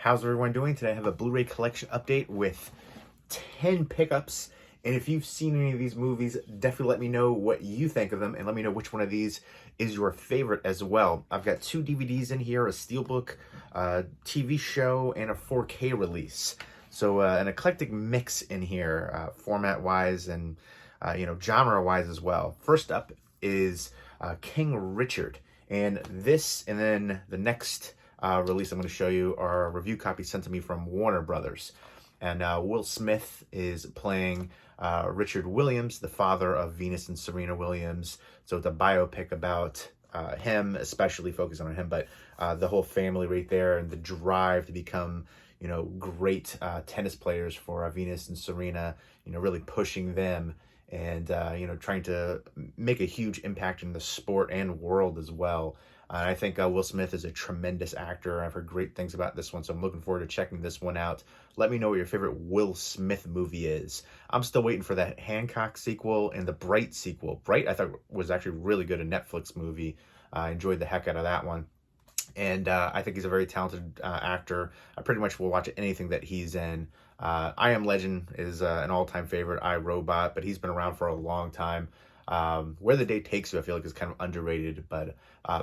How's everyone doing? Today I have a Blu-ray collection update with 10 pickups. And if you've seen any of these movies, definitely let me know what you think of them and let me know which one of these is your favorite as well. I've got 2 DVDs in here, a Steelbook, a TV show, and a 4K release. So an eclectic mix in here, format-wise and genre-wise as well. First up is King Richard. And this, and then the next release I'm going to show you are a review copy sent to me from Warner Brothers. And Will Smith is playing Richard Williams, the father of Venus and Serena Williams. So it's a biopic about him, especially focusing on him, but the whole family right there and the drive to become, great tennis players for Venus and Serena, really pushing them and, trying to make a huge impact in the sport and world as well. I think Will Smith is a tremendous actor. I've heard great things about this one, so I'm looking forward to checking this one out. Let me know what your favorite Will Smith movie is. I'm still waiting for that Hancock sequel and the Bright sequel. Bright, I thought, was actually really good, a Netflix movie. I enjoyed the heck out of that one. And I think he's a very talented actor. I pretty much will watch anything that he's in. I Am Legend is an all-time favorite, I, Robot, but he's been around for a long time. Where the Day Takes You, I feel like is kind of underrated, but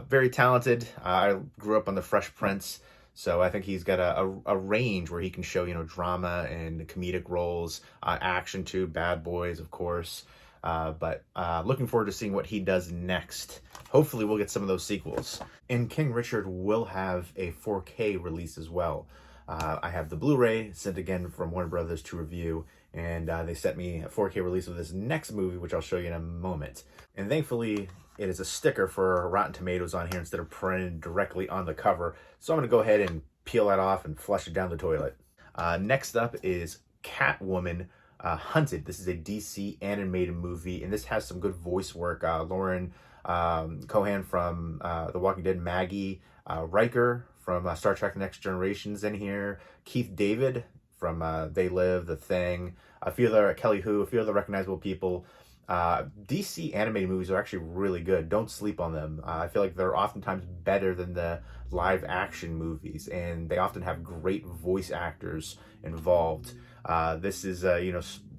very talented. I grew up on The Fresh Prince, so I think he's got a range where he can show, drama and comedic roles, action too, Bad Boys, of course. But looking forward to seeing what he does next. Hopefully we'll get some of those sequels. And King Richard will have a 4K release as well. I have the Blu-ray sent again from Warner Brothers to review, and they sent me a 4K release of this next movie, which I'll show you in a moment. And thankfully, it is a sticker for Rotten Tomatoes on here instead of printed directly on the cover. So I'm going to go ahead and peel that off and flush it down the toilet. Next up is Catwoman Hunted. This is a DC animated movie, and this has some good voice work. Lauren Cohan from The Walking Dead, Maggie, Riker from Star Trek Next Generation's in here, Keith David from They Live, The Thing, a few other, Kelly Hu, a few other recognizable people. DC animated movies are actually really good. Don't sleep on them. I feel like they're oftentimes better than the live action movies, and they often have great voice actors involved. This is,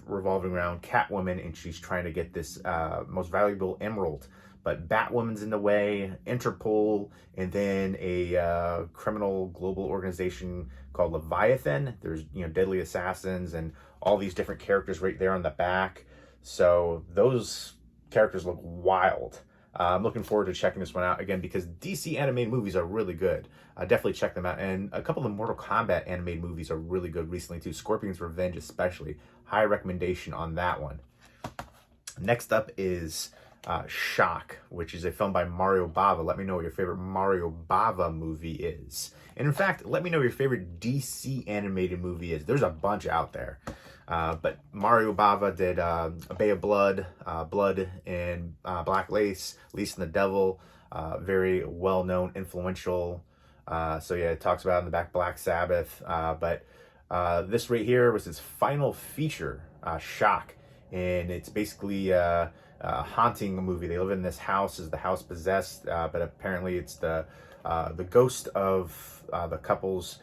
revolving around Catwoman, and she's trying to get this most valuable emerald. But Batwoman's in the way, Interpol, and then a criminal global organization called Leviathan. There's, deadly assassins and all these different characters right there on the back. So those characters look wild. I'm looking forward to checking this one out again because DC animated movies are really good. Definitely check them out. And a couple of the Mortal Kombat animated movies are really good recently too. Scorpion's Revenge especially. High recommendation on that one. Next up is Shock, which is a film by Mario Bava. Let me know what your favorite Mario Bava movie is. And in fact, let me know what your favorite DC animated movie is. There's a bunch out there. But Mario Bava did A Bay of Blood, Blood and Black Lace, Least and the Devil, very well-known, influential. So yeah, it talks about in the back Black Sabbath. But this right here was his final feature, Shock. And it's basically a haunting movie. They live in this house. Is the house possessed? But apparently it's the ghost of the couple's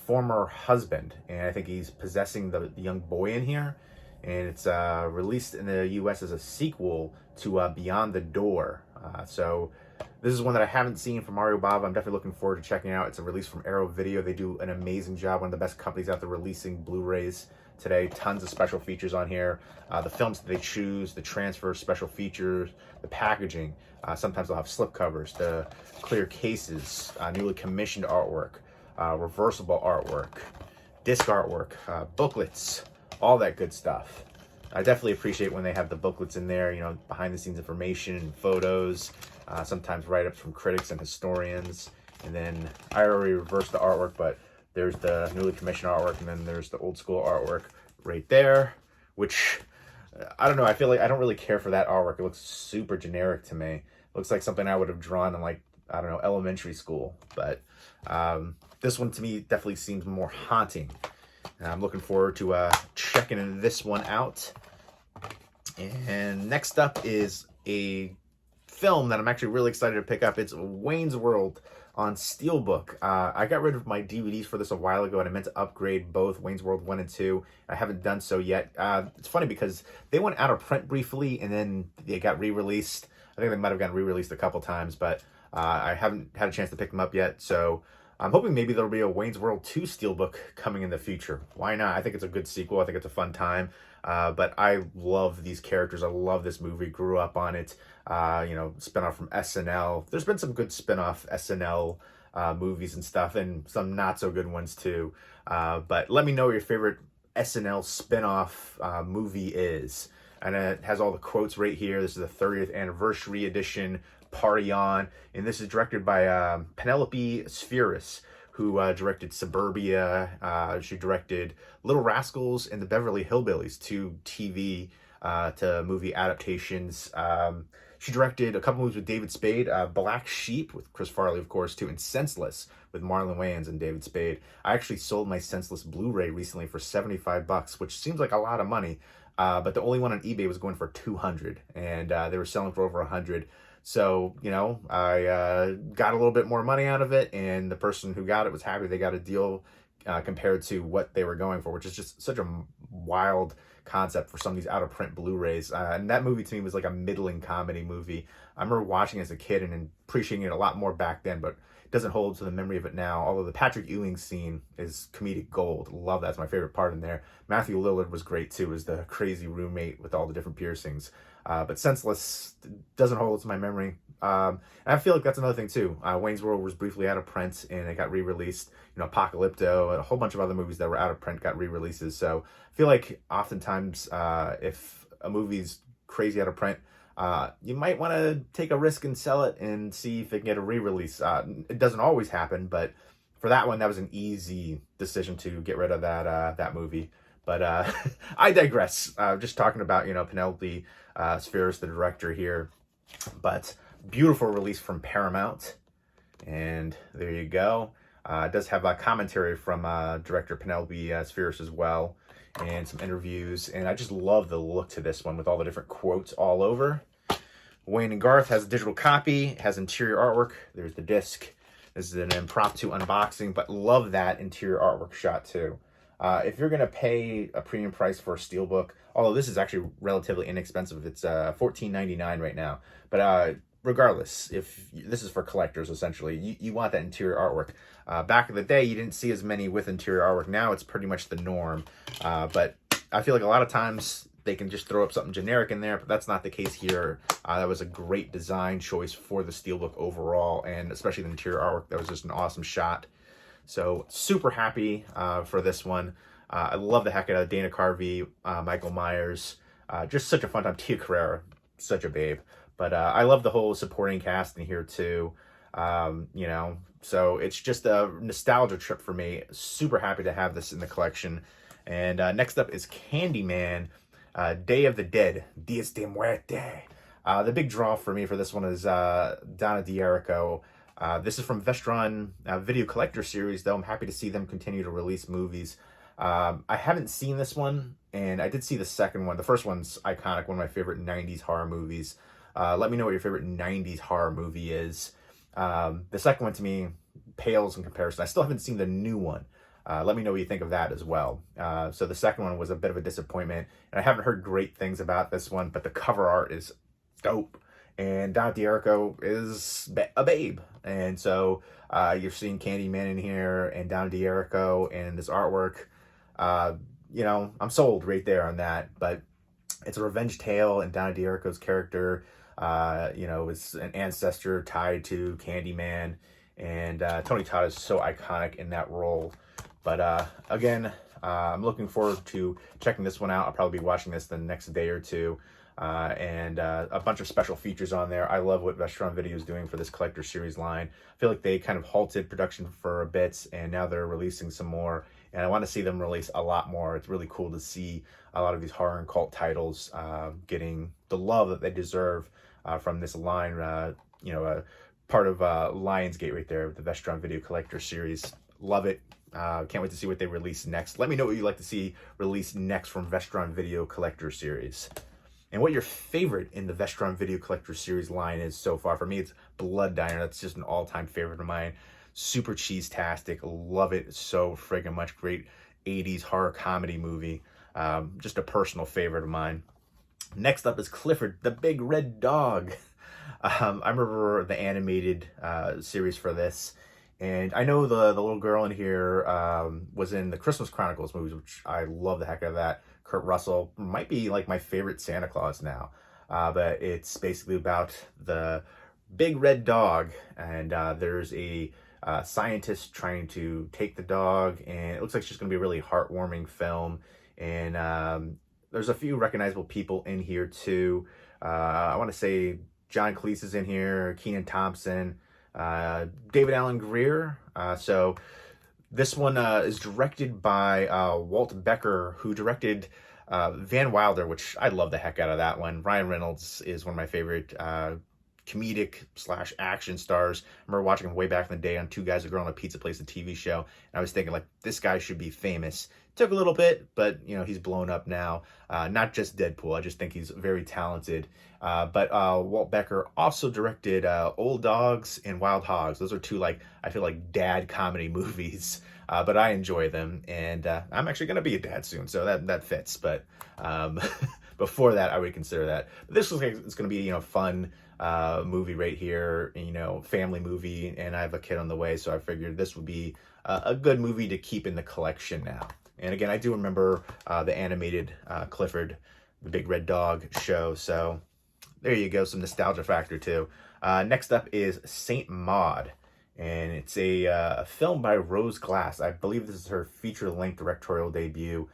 former husband, and I think he's possessing the young boy in here. And it's released in the US as a sequel to Beyond the Door. So this is one that I haven't seen from Mario Bava. I'm definitely looking forward to checking it out. It's a release from Arrow Video. They do an amazing job. One of the best companies out there releasing Blu-rays today. Tons of special features on here. The films that they choose, the transfer special features, the packaging. Sometimes they'll have slip covers, the clear cases, newly commissioned artwork, reversible artwork, disc artwork, booklets, all that good stuff. I definitely appreciate when they have the booklets in there, behind the scenes information and photos, sometimes write-ups from critics and historians. And then I already reversed the artwork, but there's the newly commissioned artwork, and then there's the old school artwork right there, which, I don't know, I feel like I don't really care for that artwork. It looks super generic to me. It looks like something I would have drawn in, like, I don't know, elementary school. But this one to me definitely seems more haunting. And I'm looking forward to checking this one out. And next up is a film that I'm actually really excited to pick up. It's Wayne's World, on Steelbook. I got rid of my DVDs for this a while ago, and I meant to upgrade both Wayne's World 1 and 2. I haven't done so yet. It's funny because they went out of print briefly, and then they got re-released. I think they might have gotten re-released a couple times, but I haven't had a chance to pick them up yet. So I'm hoping maybe there'll be a Wayne's World 2 Steelbook coming in the future. Why not? I think it's a good sequel. I think it's a fun time. But I love these characters. I love this movie. Grew up on it. Spinoff from SNL. There's been some good spin-off SNL movies and stuff, and some not so good ones too. But let me know what your favorite SNL spin-off movie is. And it has all the quotes right here. This is the 30th anniversary edition. Party on. And this is directed by Penelope Spheris, who directed Suburbia. She directed Little Rascals and the Beverly Hillbillies, two TV to movie adaptations. She directed a couple movies with David Spade, Black Sheep with Chris Farley, of course, too, and Senseless with Marlon Wayans and David Spade. I actually sold my Senseless Blu-ray recently for $75, which seems like a lot of money, but the only one on eBay was going for $200, and they were selling for over $100. So, I got a little bit more money out of it, and the person who got it was happy they got a deal compared to what they were going for, which is just such a wild concept for some of these out-of-print Blu-rays. And that movie to me was like a middling comedy movie. I remember watching it as a kid and appreciating it a lot more back then, but it doesn't hold to the memory of it now. Although the Patrick Ewing scene is comedic gold. Love that. That's my favorite part in there. Matthew Lillard was great too, as the crazy roommate with all the different piercings. But Senseless doesn't hold to my memory. And I feel like that's another thing too. Wayne's World was briefly out of print and it got re-released. Apocalypto, a whole bunch of other movies that were out of print got re-releases. So I feel like oftentimes if a movie's crazy out of print, you might want to take a risk and sell it and see if it can get a re-release. It doesn't always happen, but for that one, that was an easy decision to get rid of that movie. But I digress. Just talking about, Penelope Spheris, the director here. But beautiful release from Paramount. And there you go. It does have a commentary from director Penelope Spheris as well, and some interviews. And I just love the look to this one with all the different quotes all over. Wayne and Garth has a digital copy. It has interior artwork. There's the disc. This is an impromptu unboxing, but love that interior artwork shot too. If you're going to pay a premium price for a Steelbook, although this is actually relatively inexpensive, it's $14.99 right now. But regardless, if this is for collectors, essentially, you want that interior artwork. Back in the day, you didn't see as many with interior artwork. Now it's pretty much the norm. But I feel like a lot of times they can just throw up something generic in there, but that's not the case here. That was a great design choice for the Steelbook overall, and especially the interior artwork. That was just an awesome shot. So super happy for this one. I love the heck out of Dana Carvey, Michael Myers. Just such a fun time. Tia Carrera, such a babe. But I love the whole supporting cast in here too. So it's just a nostalgia trip for me. Super happy to have this in the collection. And next up is Candyman, Day of the Dead, Dias de Muerte. The big draw for me for this one is Donna D'Errico. This is from Vestron Video Collector Series, though. I'm happy to see them continue to release movies. I haven't seen this one, and I did see the second one. The first one's iconic, one of my favorite 90s horror movies. Let me know what your favorite 90s horror movie is. The second one, to me, pales in comparison. I still haven't seen the new one. Let me know what you think of that as well. So the second one was a bit of a disappointment, and I haven't heard great things about this one, but the cover art is dope. And Donna D'Errico is a babe. And so you're seeing Candyman in here and Donna D'Errico and this artwork. I'm sold right there on that. But it's a revenge tale, and Donna D'Errico's character, is an ancestor tied to Candyman. And Tony Todd is so iconic in that role. But again, I'm looking forward to checking this one out. I'll probably be watching this the next day or two. And a bunch of special features on there. I love what Vestron Video is doing for this collector series line. I feel like they kind of halted production for a bit, and now they're releasing some more. And I want to see them release a lot more. It's really cool to see a lot of these horror and cult titles getting the love that they deserve from this line. Part of Lionsgate right there, the Vestron Video Collector series. Love it. Can't wait to see what they release next. Let me know what you'd like to see released next from Vestron Video Collector series. and what your favorite in the Vestron Video Collector Series line is so far. For me, it's Blood Diner. That's just an all-time favorite of mine. Super cheese-tastic. Love it so friggin' much. Great 80s horror comedy movie. Just a personal favorite of mine. Next up is Clifford, the Big Red Dog. I remember the animated series for this. And I know the little girl in here was in the Christmas Chronicles movies, which I love the heck out of that. Kurt Russell might be like my favorite Santa Claus now. But it's basically about the big red dog. And there's a scientist trying to take the dog. And it looks like it's just going to be a really heartwarming film. And there's a few recognizable people in here too. I want to say John Cleese is in here, Kenan Thompson, David Alan Grier. So this one is directed by Walt Becker, who directed Van Wilder, which I love the heck out of that one. Ryan Reynolds is one of my favorite comedic / action stars. I remember watching him way back in the day on Two Guys, a Girl, and a Pizza Place, a TV show. And I was thinking, like, this guy should be famous. Took a little bit, but, you know, he's blown up now. Not just Deadpool. I just think he's very talented. But Walt Becker also directed Old Dogs and Wild Hogs. Those are two, like, I feel like dad comedy movies. But I enjoy them. And I'm actually going to be a dad soon, so that fits. But before that, I would consider that. But this looks like it's going to be, you know, fun movie right here, you know, family movie. And I have a kid on the way, so I figured this would be a good movie to keep in the collection now. And again, I do remember the animated Clifford, the Big Red Dog show. So there you go, some nostalgia factor too. Next up is Saint Maud. And it's a film by Rose Glass. I believe this is her feature-length directorial debut.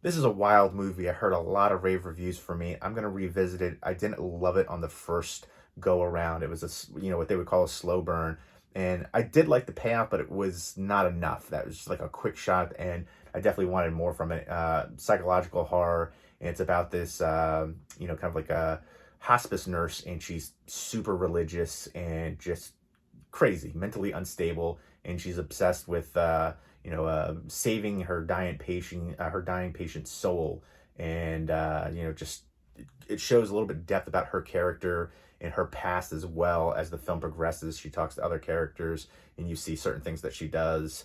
This is a wild movie. I heard a lot of rave reviews for me. I'm going to revisit it. I didn't love it on the first go-around. It was, what they would call a slow burn. And I did like the payoff, but it was not enough. That was just like a quick shot, and I definitely wanted more from it. Psychological horror, and it's about this, kind of like a hospice nurse, and she's super religious and just crazy, mentally unstable, and she's obsessed with, saving her dying patient's soul, and just it shows a little bit of depth about her character and her past as well. As the film progresses, she talks to other characters, and you see certain things that she does.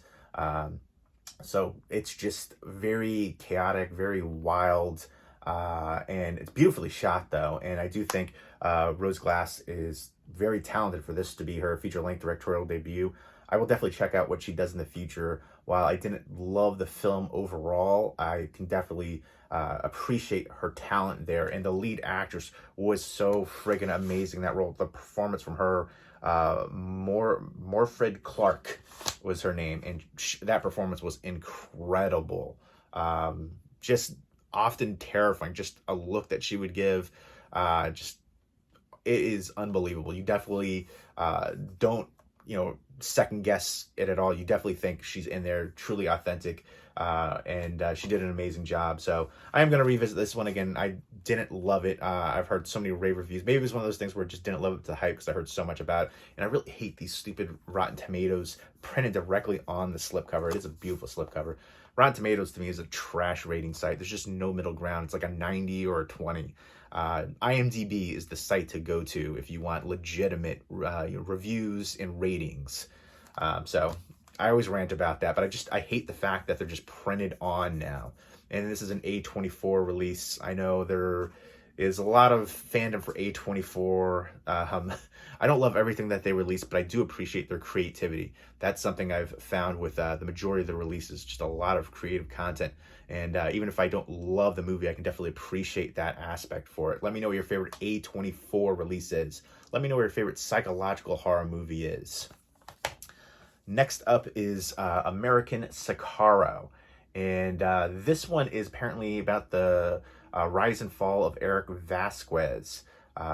So it's just very chaotic, very wild, and it's beautifully shot though. And I do think Rose Glass is very talented for this to be her feature-length directorial debut. I will definitely check out what she does in the future. While I didn't love the film overall, I can definitely appreciate her talent there. And the lead actress was so friggin' amazing, that role. The performance from her, Morfred Clark was her name, and that performance was incredible. Just often terrifying, just a look that she would give, it is unbelievable. You definitely don't, second guess it at all. You definitely think she's in there, truly authentic, and she did an amazing job. So I am going to revisit this one again. I didn't love it. I've heard so many rave reviews. Maybe it was one of those things where I just didn't love it to the hype because I heard so much about it. And I really hate these stupid Rotten Tomatoes printed directly on the slipcover. It is a beautiful slipcover. Rotten Tomatoes to me is a trash rating site. There's just no middle ground. It's like a 90 or a 20. IMDb is the site to go to if you want legitimate reviews and ratings. So I always rant about that, but I hate the fact that they're just printed on now. And this is an A24 release. I know there is a lot of fandom for A24. I don't love everything that they release, but I do appreciate their creativity. That's something I've found with the majority of the releases, just a lot of creative content. And even if I don't love the movie, I can definitely appreciate that aspect for it. Let me know what your favorite A24 release is. Let me know what your favorite psychological horror movie is. Next up is American Sicario. And this one is apparently about the rise and fall of Eric Vasquez,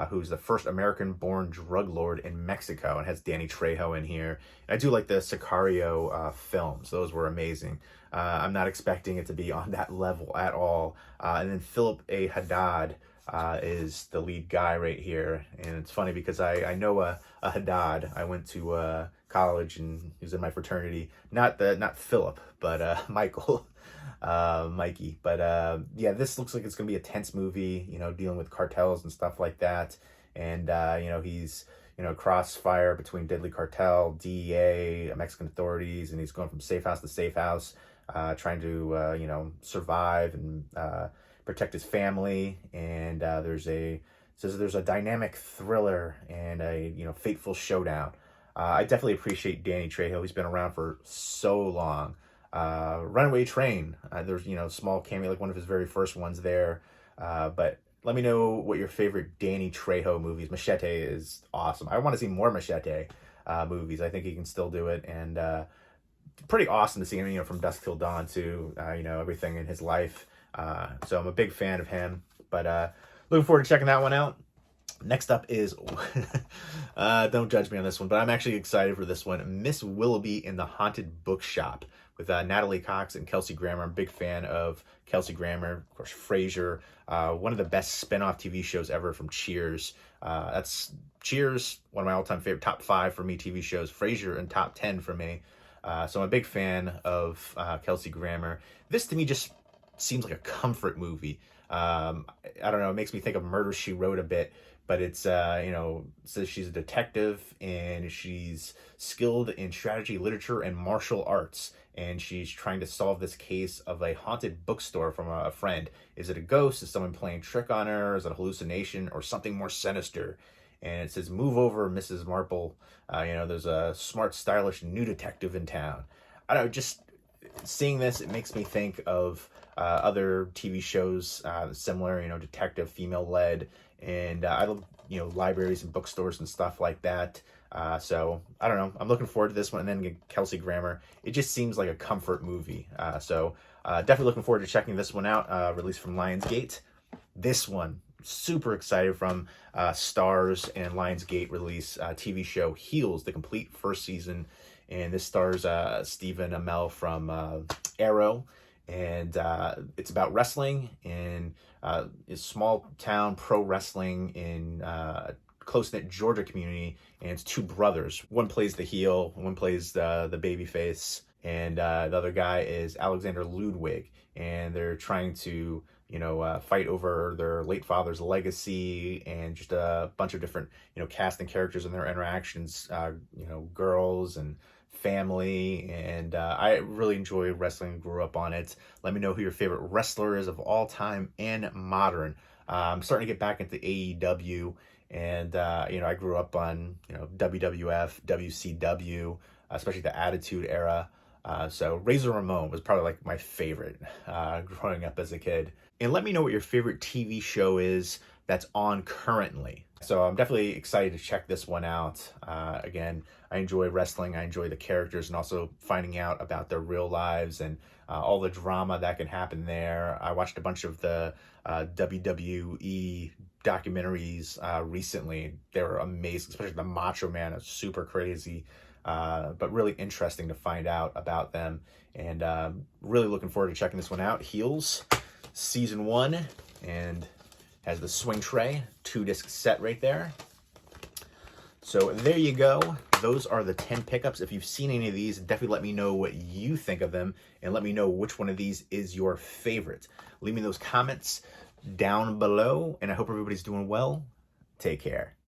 who's the first American-born drug lord in Mexico, and has Danny Trejo in here. And I do like the Sicario films. Those were amazing. I'm not expecting it to be on that level at all. And then Philip A. Haddad is the lead guy right here. And it's funny because I know a Haddad. I went to college, and he was in my fraternity. Not Philip, but Michael. Mikey. But yeah, this looks like it's gonna be a tense movie, dealing with cartels and stuff like that. And he's crossfire between deadly cartel, DEA, Mexican authorities, and he's going from safe house to safe house, trying to survive and protect his family. And there's a dynamic thriller and a fateful showdown. I definitely appreciate Danny Trejo. He's been around for so long. Runaway Train. There's small cameo, like one of his very first ones there. But let me know what your favorite Danny Trejo movies. Machete is awesome. I want to see more Machete movies. I think he can still do it, and pretty awesome to see him, from Dusk Till Dawn to everything in his life. So I'm a big fan of him. But looking forward to checking that one out. Next up is, don't judge me on this one, but I'm actually excited for this one. Miss Willoughby in the Haunted Bookshop with Natalie Cox and Kelsey Grammer. I'm a big fan of Kelsey Grammer, of course, Frasier, one of the best spin-off TV shows ever from Cheers. That's Cheers, one of my all-time favorite, top 5 for me TV shows. Frasier in top 10 for me. So I'm a big fan of Kelsey Grammer. This to me just seems like a comfort movie. I don't know, it makes me think of Murder, She Wrote a bit. But it's, says she's a detective and she's skilled in strategy, literature, and martial arts. And she's trying to solve this case of a haunted bookstore from a friend. Is it a ghost? Is someone playing trick on her? Is it a hallucination or something more sinister? And it says, move over, Mrs. Marple. There's a smart, stylish new detective in town. I don't know, just seeing this, it makes me think of other TV shows similar, detective, female-led. And I love, libraries and bookstores and stuff like that. So I don't know. I'm looking forward to this one. And then Kelsey Grammer. It just seems like a comfort movie. So definitely looking forward to checking this one out. Released from Lionsgate. This one, super excited from Starz and Lionsgate release TV show Heels, the complete first season. And this stars Stephen Amell from Arrow. And it's about wrestling and small town pro wrestling in close-knit Georgia community. And it's 2 brothers. One plays the heel, one plays the baby face, and the other guy is Alexander Ludwig. And they're trying to fight over their late father's legacy, and just a bunch of different cast and characters and their interactions, girls and family. And I really enjoy wrestling, grew up on it. Let me know who your favorite wrestler is of all time and modern. I'm starting to get back into AEW, and I grew up on WWF, WCW, especially the Attitude Era. So Razor Ramon was probably like my favorite growing up as a kid. And let me know what your favorite TV show is that's on currently. So I'm definitely excited to check this one out. Again, I enjoy wrestling. I enjoy the characters and also finding out about their real lives and all the drama that can happen there. I watched a bunch of the WWE documentaries recently. They were amazing, especially the Macho Man is super crazy. But really interesting to find out about them. And really looking forward to checking this one out. Heels, Season 1, and has the swing tray, 2-disc set right there. So there you go. Those are the 10 pickups. If you've seen any of these, definitely let me know what you think of them, and let me know which one of these is your favorite. Leave me those comments down below, and I hope everybody's doing well. Take care.